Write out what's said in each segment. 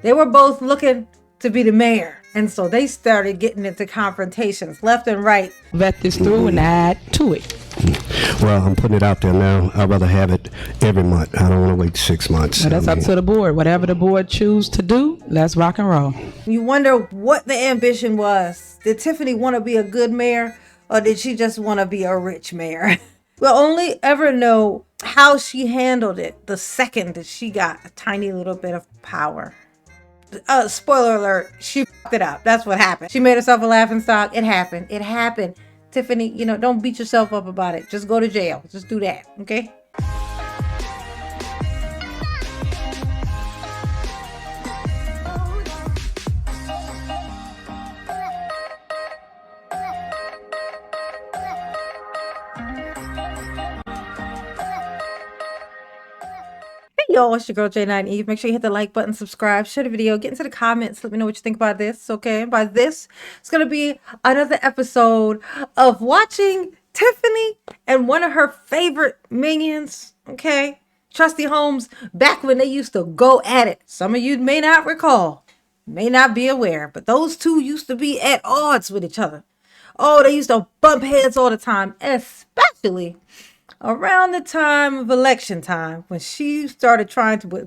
They were both looking to be the mayor. And so they started getting into confrontations left and right. Vet this through and add to it. Well, I'm putting it out there now. I'd rather have it every month. I don't want to wait 6 months. But that's up to the board. Whatever the board choose to do, let's rock and roll. You wonder what the ambition was. Did Tiffany want to be a good mayor, or did she just want to be a rich mayor? We'll only ever know how she handled it the second that she got a tiny little bit of power. Spoiler alert, she fucked it up. That's what happened. She made herself a laughingstock. It happened. It happened. Tiffany, don't beat yourself up about it. Just go to jail. Just do that, okay? Yo, it's your girl J9 Eve. Make sure you hit the like button, subscribe, share the video, get into the comments. Let me know what you think about this, okay? By this, it's going to be another episode of watching Tiffany and one of her favorite minions, okay? Trusty Holmes, back when they used to go at it. Some of you may not recall, may not be aware, but those two used to be at odds with each other. Oh, they used to bump heads all the time, especially around the time of election time, when she started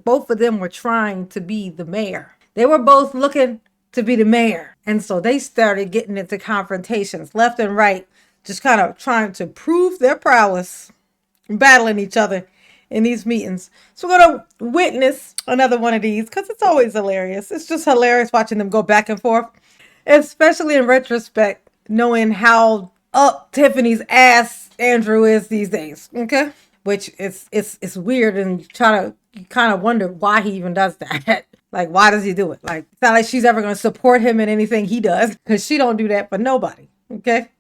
both of them were trying to be the mayor. They were both looking to be the mayor. And so they started getting into confrontations left and right, just kind of trying to prove their prowess, battling each other in these meetings. So we're going to witness another one of these because it's always hilarious. It's just hilarious watching them go back and forth, especially in retrospect, knowing how up Tiffany's ass Andrew is these days, okay? Which it's weird, and you kind of wonder why he even does that. Like, why does he do it? Like, it's not like she's ever going to support him in anything he does, because she don't do that for nobody, okay?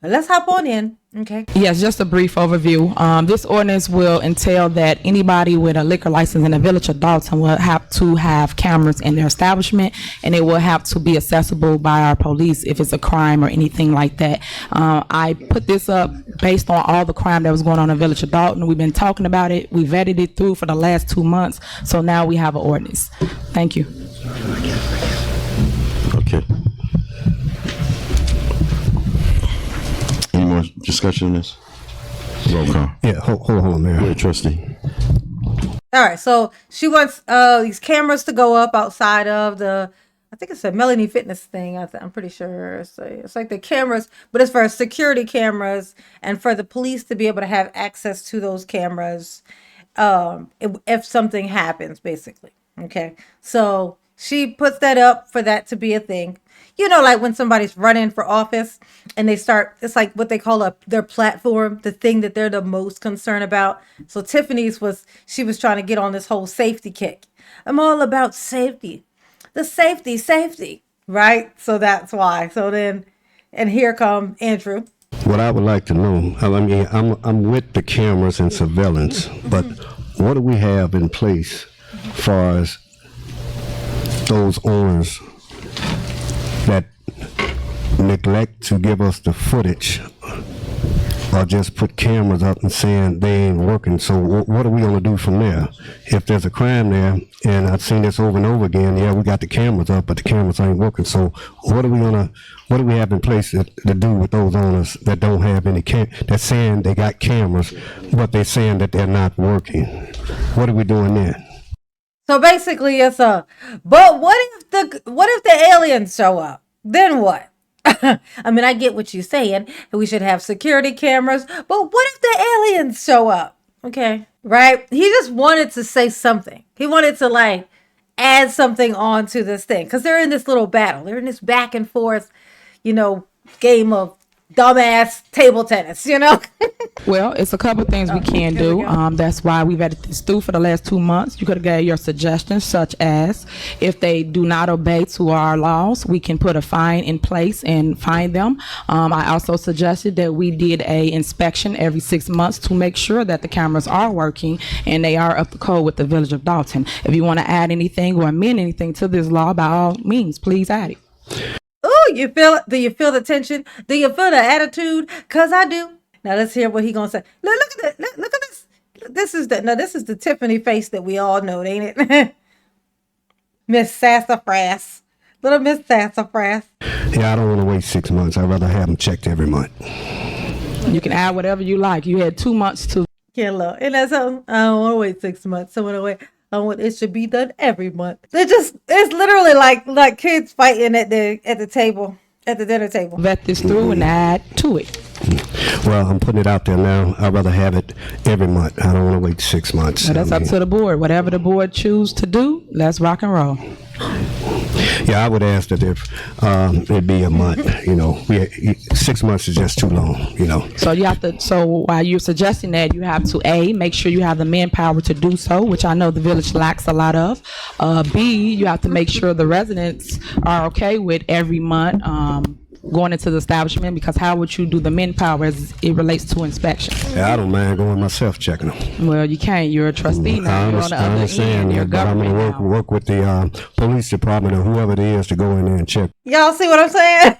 But let's hop on in, okay? Yes, just a brief overview. This ordinance will entail that anybody with a liquor license in the village of Dalton will have to have cameras in their establishment, and it will have to be accessible by our police if it's a crime or anything like that. I put this up based on all the crime that was going on in the village of Dalton. We've been talking about it. We vetted it through for the last 2 months, so now we have an ordinance. Thank you. Okay. Any more discussion on this? Roll call. Yeah, hold on, Mayor. Yeah, trustee. All right, so she wants these cameras to go up outside of I think it's a Melanie Fitness thing. I'm pretty sure it's like the cameras, but it's for security cameras and for the police to be able to have access to those cameras if something happens, basically. Okay, so she puts that up for that to be a thing. Like when somebody's running for office and it's like what they call their platform, the thing that they're the most concerned about. So Tiffany's she was trying to get on this whole safety kick. I'm all about safety. The safety, right? So that's why. So then, and here come Andrew. What I would like to know, I'm with the cameras and surveillance, but what do we have in place as far as those owners that neglect to give us the footage or just put cameras up and saying they ain't working? So what are we going to do from there? If there's a crime there, and I've seen this over and over again, yeah, we got the cameras up, but the cameras ain't working. So what do we have in place to do with those owners that don't have any that's saying they got cameras, but they're saying that they're not working? What are we doing there? So basically but what if the aliens show up? Then what? I get what you're saying. We should have security cameras, but what if the aliens show up? Okay, right? He just wanted to say something. He wanted to add something on to this thing, because they're in this little battle. They're in this back and forth, game of dumbass table tennis, Well, it's a couple things we can do. That's why we've vetted this through for the last 2 months. You could have gave your suggestions, such as if they do not obey to our laws, we can put a fine in place and fine them. I also suggested that we did a inspection every 6 months to make sure that the cameras are working and they are up to code with the village of Dalton. If you want to add anything or amend anything to this law, by all means, please add it. Oh, you feel it? Do you feel the tension? Do you feel the attitude? Because I do. Now let's hear what he gonna say. Look at that. Look at this. This is the Tiffany face that we all know, ain't it? Miss Sassafras. Little Miss Sassafras. Yeah, I don't want to wait 6 months. I'd rather have them checked every month. You can add whatever you like. You had 2 months to. Can't look. And that's how I don't want to wait 6 months. So when I wait, I want it should be done every month. It's literally like kids fighting at the table, at the dinner table. Vet this through and add to it. Well, I'm putting it out there now. I'd rather have it every month. I don't want to wait 6 months. Now, that's up to the board. Whatever the board choose to do, let's rock and roll. Yeah, I would ask that if it'd be a month. 6 months is just too long. So you have to. So while you're suggesting that, you have to make sure you have the manpower to do so, which I know the village lacks a lot of. B, you have to make sure the residents are okay with every month going into the establishment, because how would you do the manpower as it relates to inspection? Yeah, I don't mind going myself checking them. Well, you can't. You're a trustee now. You're on the other end. You're but I'm government going to now. work with the police department or whoever it is to go in there and check. Y'all see what I'm saying?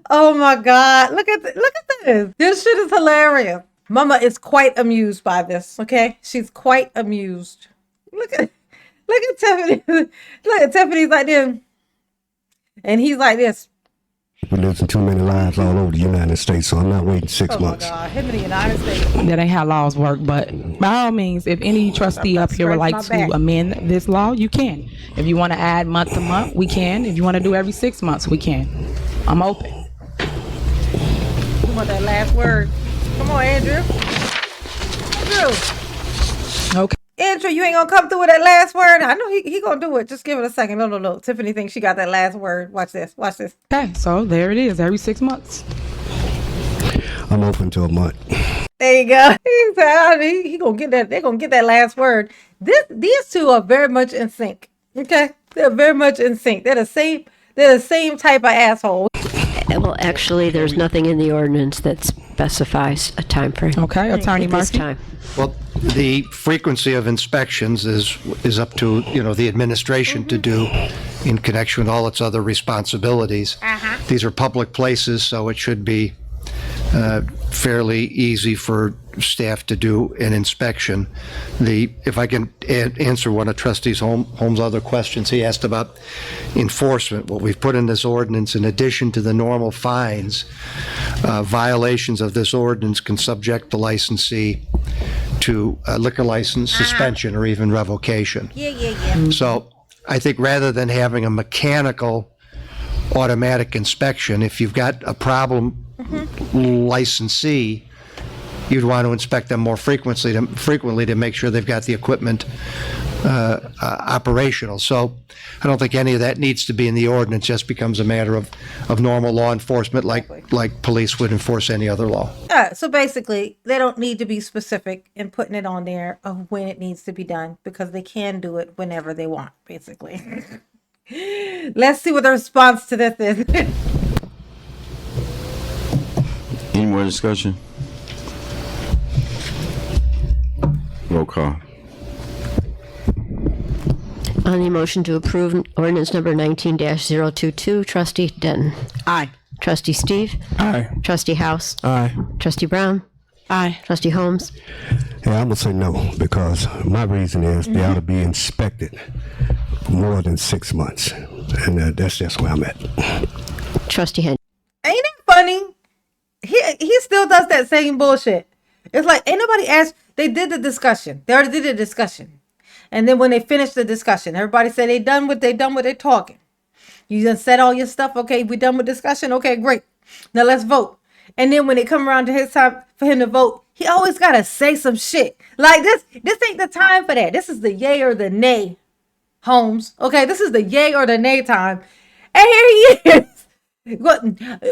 Oh my God. Look at this. This shit is hilarious. Mama is quite amused by this, okay? She's quite amused. Look at Tiffany. Look at Tiffany's like this. And he's like this. We're losing too many lives all over the United States, so I'm not waiting 6 months. Oh my God. Him in the United States. That ain't how laws work, but by all means, if any trustee up here would like Scratch my to back. amend this law, you can. If you want to add month to month, we can. If you want to do every 6 months, we can. I'm open. You want that last word? Come on, Andrew. Okay. Andrew, you ain't gonna come through with that last word? I know he gonna do it. Just give it a second. No. Tiffany thinks she got that last word. Watch this. Okay, so there it is, every 6 months. I'm open to a month. There you go. He said, he gonna get that. They're gonna get that last word. These two are very much in sync. Okay, they're very much in sync. They're the same. They're the same type of asshole. Well, actually, there's nothing in the ordinance that specifies a time frame. Okay, Attorney At this Murphy. time. Well, the frequency of inspections is up to, the administration to do in connection with all its other responsibilities. These are public places, so it should be fairly easy for staff to do an inspection. If I can answer one of Trustee Holmes' other questions, he asked about enforcement. What we've put in this ordinance, in addition to the normal fines, violations of this ordinance can subject the licensee to a liquor license suspension or even revocation. Yeah. So I think rather than having a mechanical automatic inspection, if you've got a problem licensee, you'd want to inspect them more frequently to make sure they've got the equipment operational. So I don't think any of that needs to be in the ordinance. Just becomes a matter of normal law enforcement, like police would enforce any other law. So basically, they don't need to be specific in putting it on there of when it needs to be done, because they can do it whenever they want, basically. Let's see what the response to this is. Any more discussion? Roll call. On the motion to approve ordinance number 19-022, Trustee Denton. Aye. Trustee Steve. Aye. Trustee House. Aye. Trustee Brown. Aye. Trustee Holmes. Yeah, I'm going to say no, because my reason is they ought to be inspected for more than 6 months. And that's just where I'm at. Trustee Henyard. Ain't it funny? He still does that same bullshit. It's like, ain't nobody asked. They did the discussion. They already did the discussion. And then when they finished the discussion, everybody said they done what they talking. You done said all your stuff. Okay, we done with discussion. Okay, great. Now let's vote. And then when it come around to his time for him to vote, he always got to say some shit. Like this ain't the time for that. This is the yay or the nay, Holmes. Okay, this is the yay or the nay time. And here he is.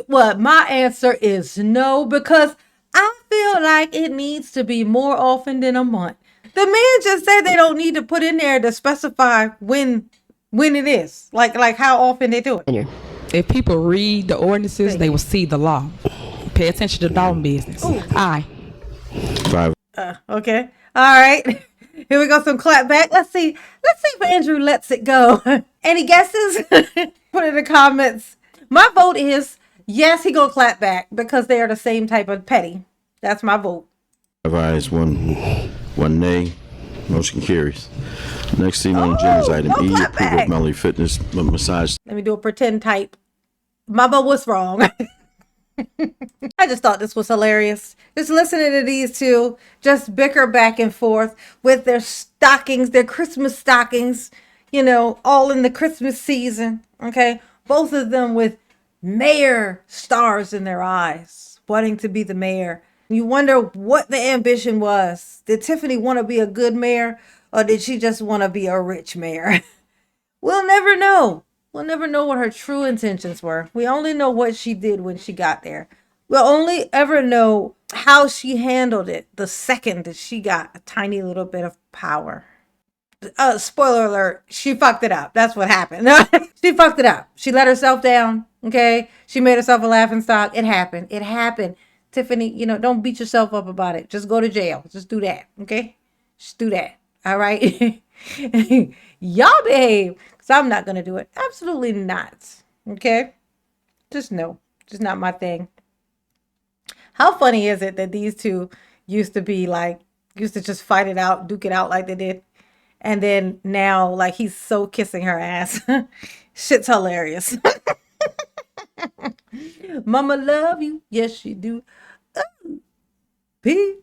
What my answer is no, because I feel like it needs to be more often than a month. The man just said they don't need to put in there to specify when it is. Like how often they do it. If people read the ordinances, they will see the law. Pay attention to dog business. Ooh. Aye. 5. Okay. All right. Here we go. Some clap back. Let's see if Andrew lets it go. Any guesses? Put it in the comments. My vote is yes, he gonna clap back, because they are the same type of petty. That's my vote. 5 ayes, one nay. Motion carries. Next thing on the agenda is item don't E, clap approval back. of Melody Fitness massage. Let me do a pretend type. Mama was wrong. I just thought this was hilarious. Just listening to these two just bicker back and forth with their stockings, their Christmas stockings, you know, all in the Christmas season. Okay. Both of them with mayor stars in their eyes, wanting to be the mayor. You wonder what the ambition was. Did Tiffany want to be a good mayor, or did she just want to be a rich mayor? We'll never know. We'll never know what her true intentions were. We only know what she did when she got there. We'll only ever know how she handled it the second that she got a tiny little bit of power. Spoiler alert, she fucked it up. That's what happened. She fucked it up. She let herself down. Okay. She made herself a laughing stock. It happened. It happened. Tiffany, you know, don't beat yourself up about it. Just go to jail. Just do that. Okay. Just do that. All right. Y'all behave. Because I'm not going to do it. Absolutely not. Okay. Just no. Just not my thing. How funny is it that these two used to just fight it out, duke it out like they did. And then now, like, he's so kissing her ass. Shit's hilarious. Mama love you. Yes, she do. Peace.